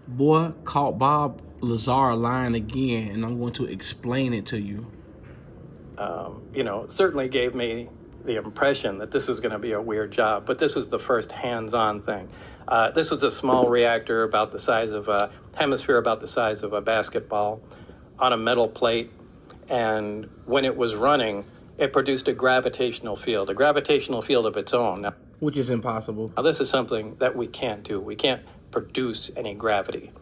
Boy, caught Bob Lazar lying again, and I'm going to explain it to you. It certainly gave me the impression that this was going to be a weird job, but this was the first hands-on thing. This was a small reactor about the size of a hemisphere, about the size of a basketball, on a metal plate, and when it was running, it produced a gravitational field of its own. Which is impossible. Now this is something that we can't do. We can't produce any gravity.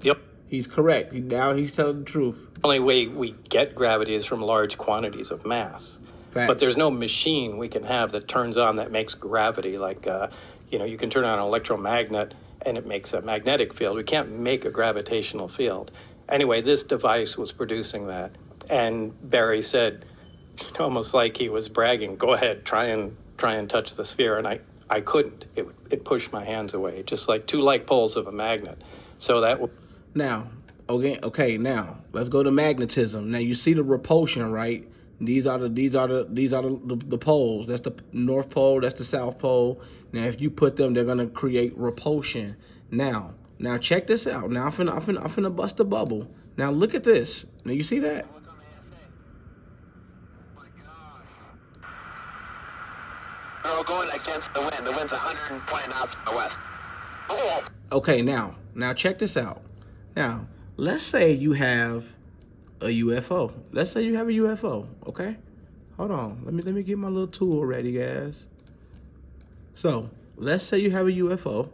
Yep. He's correct. Now he's telling the truth. The only way we get gravity is from large quantities of mass. Facts. But there's no machine we can have that turns on that makes gravity. Like, you can turn on an electromagnet and it makes a magnetic field. We can't make a gravitational field. Anyway, this device was producing that. And Barry said, almost like he was bragging, go ahead, try and touch the sphere. And I couldn't. It pushed my hands away, just like two like poles of a magnet. So that... Now, okay, now let's go to magnetism. Now you see the repulsion, right? These are the poles. That's the North Pole, that's the South Pole. Now if you put them, they're gonna create repulsion. Now check this out. Now I'm finna bust a bubble. Now look at this. Now you see that? We're going against the wind. The wind's 120 knots from the west. Oh. Okay, now check this out. Now, let's say you have a UFO. Let's say you have a UFO, okay? Hold on. Let me get my little tool ready, guys. So, let's say you have a UFO.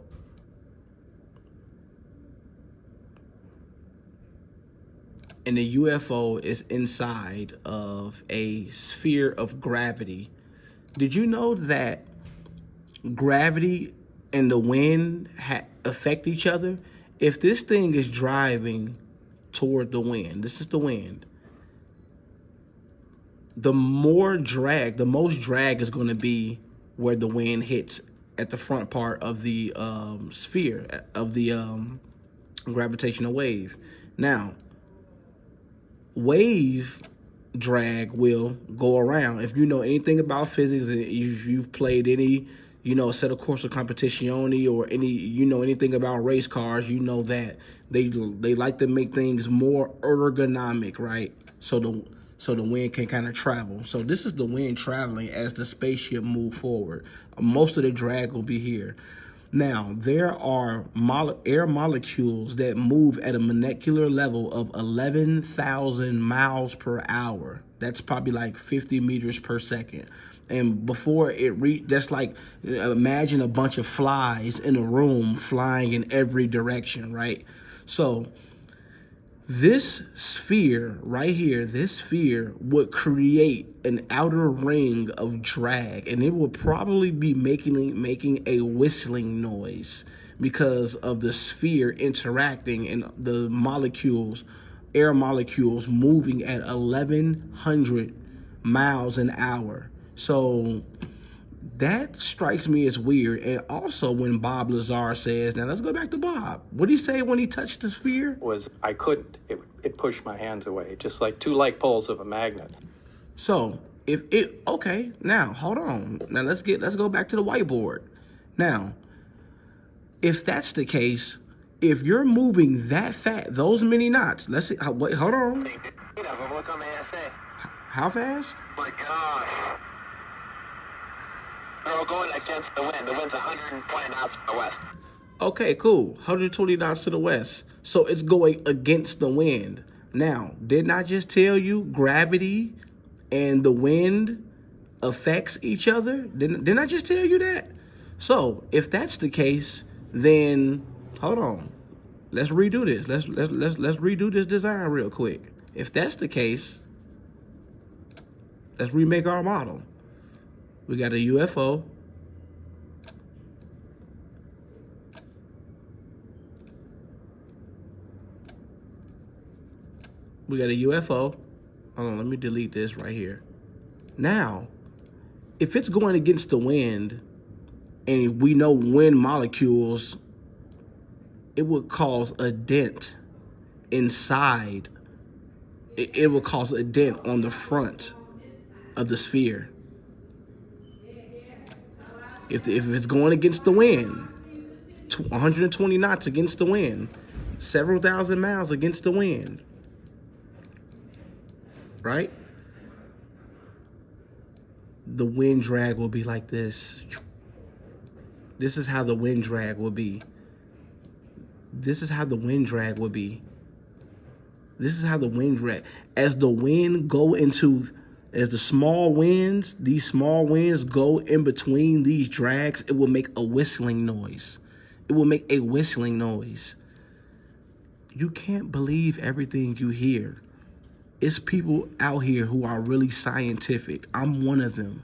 And the UFO is inside of a sphere of gravity. Did you know that gravity and the wind affect each other? If this thing is driving toward the wind, this is the wind, the most drag is going to be where the wind hits at the front part of the sphere, of the gravitational wave. Now, wave drag will go around. If you know anything about physics, if you've played any set of course of competizione or anything about race cars, you know that they like to make things more ergonomic, right? So the wind can kind of travel. So this is the wind traveling as the spaceship move forward. Most of the drag will be here. Now, there are air molecules that move at a molecular level of 11,000 miles per hour. That's probably like 50 meters per second. And before it that's like, imagine a bunch of flies in a room flying in every direction, right? So this sphere right here, this sphere would create an outer ring of drag, and it would probably be making a whistling noise because of the sphere interacting and the air molecules moving at 1,100 miles an hour. So that strikes me as weird. And also when Bob Lazar says, now let's go back to Bob. What did he say when he touched the sphere? I couldn't. It pushed my hands away, just like two like poles of a magnet. So okay, now hold on. Now let's go back to the whiteboard. Now, if that's the case, if you're moving that fast, those many knots, let's see, wait, hold on. Look on the ASA. How fast? My gosh. We're going against the wind. The wind's 120 knots from the west. Okay, cool. 120 knots to the west. So it's going against the wind. Now, didn't I just tell you gravity and the wind affects each other? Didn't I just tell you that? So if that's the case, then hold on. Let's redo this. Let's redo this design real quick. If that's the case, let's remake our model. We got a UFO. We got a UFO. Hold on, let me delete this right here. Now, if it's going against the wind, and we know wind molecules, it would cause a dent inside. It would cause a dent on the front of the sphere. If it's going against the wind, 120 knots against the wind, several thousand miles against the wind, right? The wind drag will be like this. This is how the wind drag will be. This is how the wind drag will be. This is how the wind drag. As the wind go into, as the small winds, these small winds go in between these drags, it will make a whistling noise. It will make a whistling noise. You can't believe everything you hear. It's people out here who are really scientific. I'm one of them.